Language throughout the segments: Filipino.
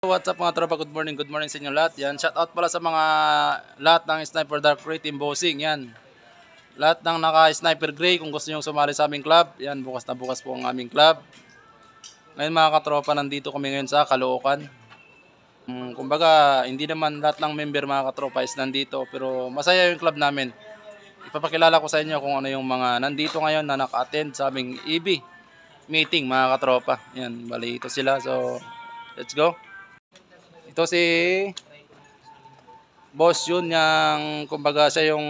What's up mga tropa, good morning sa inyo lahat. Yan, shout out pala sa mga lahat ng Sniper Dark Gray Team Bossing. Yan, lahat ng naka Sniper Gray, kung gusto nyo sumali sa aming club, yan, bukas na bukas po ang aming club. Ngayon mga katropa, nandito kami ngayon sa Caloocan. Kumbaga, hindi naman lahat ng member mga katropa is nandito, pero masaya yung club namin. Ipapakilala ko sa inyo kung ano yung mga nandito ngayon na naka-attend sa aming EB meeting mga katropa. Yan, bali ito sila, so let's go. Ito si boss yun, yung kumbaga siya yung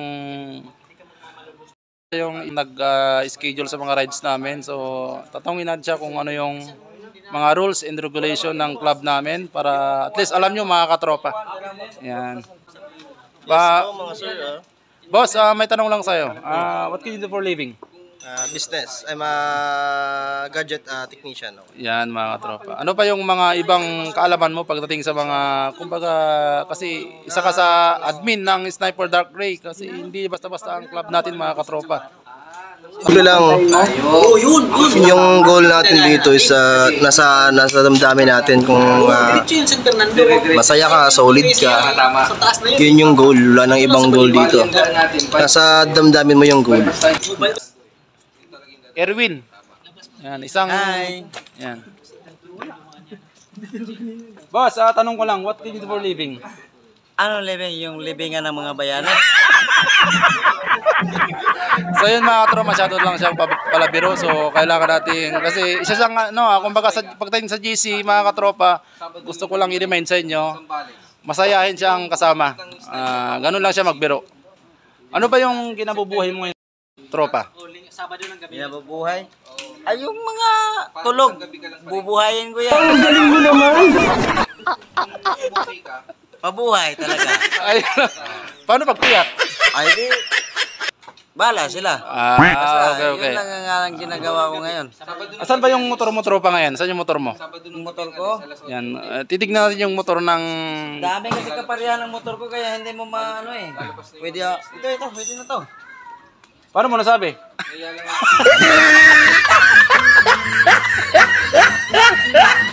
nag-schedule sa mga rides namin. So tatawagin natin siya kung ano yung mga rules and regulation ng club namin para at least alam nyo mga katropa. Yan. Boss, may tanong lang sa'yo. What can you do for living? Business. I'm a gadget technician. Yan mga katropa. Ano pa yung mga ibang kaalaman mo pagdating sa mga, kumbaga, kasi isa ka sa admin ng Sniper Dark Gray kasi hindi basta-basta ang club natin mga katropa. Ito lang, yung goal natin dito is nasa damdamin natin kung masaya ka, solid ka. Yun yung goal, wala nang ibang goal dito. Nasa damdamin mo yung goal. Erwin. Yan, isang Hi. Yan. Boss, tanong ko lang, what do you do for living? Ano living? Yung livingan ng mga bayani? So yun mga katro, masyado lang siyang palabiro. So kailangan natin, kasi isa siyang, kumbaga pagdating sa GC mga katropa, gusto ko lang i-remind sa inyo, masayahin siyang kasama. Ganun lang siya magbiro. Ano ba yung kinabubuhay mo ngayon, tropa? Binabubuhay? Ay, yung mga tulog. Bubuhayin ko yan. Ang galing mo naman. Mabuhay talaga. Ay, paano pagpiyak? Ay, di. Bala sila. Okay. Yun lang ang ginagawa ko ngayon. Asan ba yung motor mo, tropa, ngayon? Saan yung motor mo? Yung motor ko? Yan. Titignan natin yung motor ng... Dami kasi kaparehan ng motor ko kaya hindi mo maano eh. Pwede, pwede na to. Paano mo nasabi?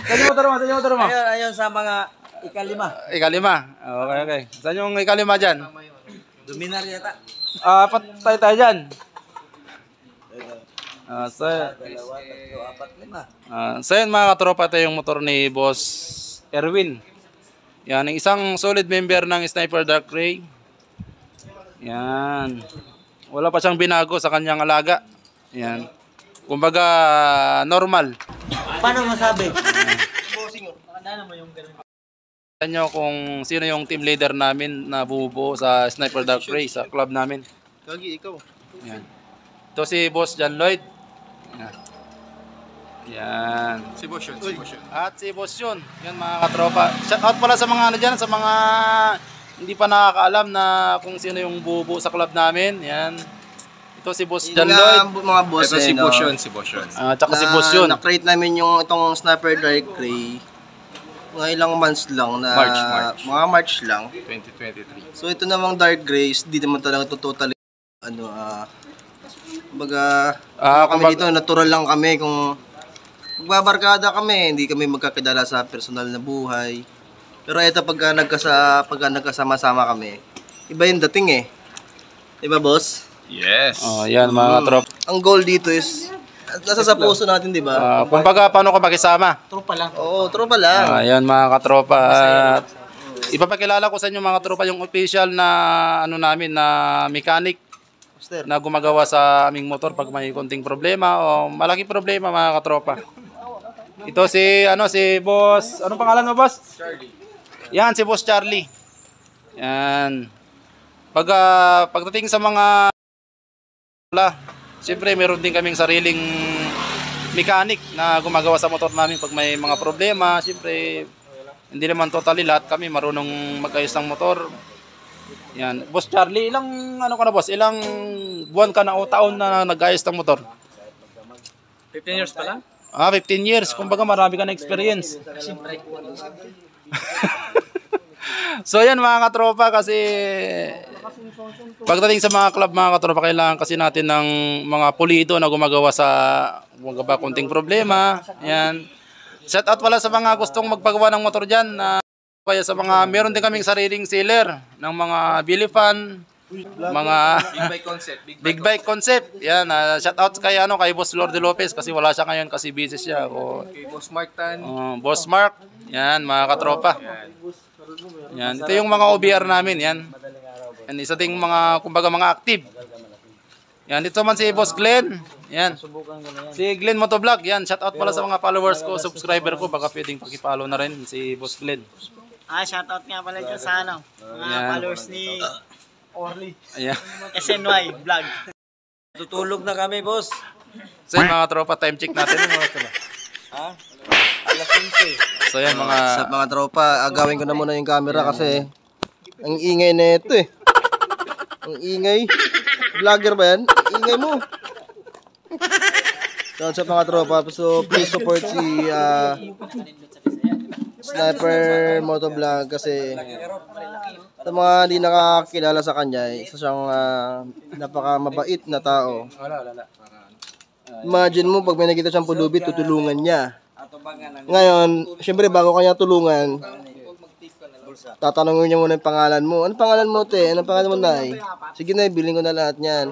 Saan yung motor mo? Ayun sa mga ikalima. Ikalima. Okay. Saan yung ikalima dyan? Dominar yata. Patay tayo dyan. Dalawa, tatlo, apat, lima. So yun mga katropa, ito yung motor ni Boss Erwin. Yan, isang solid member ng Sniper Dark Gray. Yan. Wala pa siyang binago sa kanyang alaga. Yan. Kumbaga, normal. Paano masabi? Alam nyo kung sino yung team leader namin na bumubuo sa Sniper Dark Gray, sa club namin. Gagi, ikaw. Yan. Ito si Boss John Lloyd. Yan. Si Boss yun. At si Boss yun. Yan mga katropa. Shout out pala sa mga ano dyan, sa mga hindi pa nakakaalam na kung sino yung bubuo sa club namin. Yan. Ito si Boss John Lloyd. Mga boss. Ito si Boss yun. Tsaka si Boss yun. Na-create namin yung itong Sniper Dark Gray. Mga ilang months lang na mga March lang 2023. So ito namang Dark Grays, di naman talaga totally kami dito natural lang kami kung magbabarkada kami, hindi kami magkakilala sa personal na buhay. Pero ito pagka nagkasama-sama kami, iba yung dating eh. Diba boss? Yes. Yan mga trop. Ang goal dito is nasa sa puso natin, di ba? Kumbaga, paano ka makisama? Tropa lang. Oo, tropa lang. Yan mga katropa. Ipapakilala ko sa inyo mga katropa yung official na namin na mechanic na gumagawa sa aming motor pag may konting problema o malaking problema mga katropa. Ito si Boss, anong pangalan mo, Boss? Charlie. Yan, si Boss Charlie. Yan. Pagdating sa mga siyempre, meron din kaming sariling mechanic na gumagawa sa motor namin pag may mga problema. Siyempre, hindi naman totally lahat kami marunong mag-ayos ng motor. Yan. Boss Charlie, ilang ka na, boss? Ilang buwan ka na o taon na nag-ayos ng motor? 15 years pa lang? 15 years. Kumbaga, marami ka na experience. So yan mga katropa, kasi pagdating sa mga club mga katropa, kailangan kasi natin ng mga pulido na gumagawa sa konting problema. Yan. Shout out pala sa mga gustong magpagawa ng motor dyan. Kaya sa mga, meron din kaming sariling sealer ng mga Bilifan, mga Big Bike Concept. Yan, shout out kay kay Boss Lorde Lopez kasi wala siya ngayon kasi busy siya. Kay Boss Mark Tan. Boss Mark. Yan, mga katropa. Yan, ito yung mga OBR namin, yan. Yan, isa ding mga kumbaga mga active. Yan, dito man si Boss Glenn. Yan. Si Glenn Motovlog. Yan, shout out pala sa mga followers ko, subscriber ko. Baka pwedeng paki-follow na rin si Boss Glenn. Shout out nga pala dyan sa mga followers ni Orly. Ayan. SNY vlog. Tutulog na kami, boss. So yun, mga tropa, time check natin. Alas 11. So yan, Sa mga tropa, agawin ko na muna yung camera kasi ang ingay na ito eh. Ang ingay. Vlogger ba yan? Ang ingay mo. So sa mga tropa, so please support si Sniper Motovlog kasi sa mga hindi nakakilala sa kanya, isa siyang napaka mabait na tao. Imagine mo pag may nakita siyang pulubi, tutulungan niya. Ngayon, syempre bago kanya tulungan, tatanungin niya muna yung pangalan mo. Ano pangalan mo, te? Ano pangalan mo, nay? Sige na, bilhin ko na lahat niyan.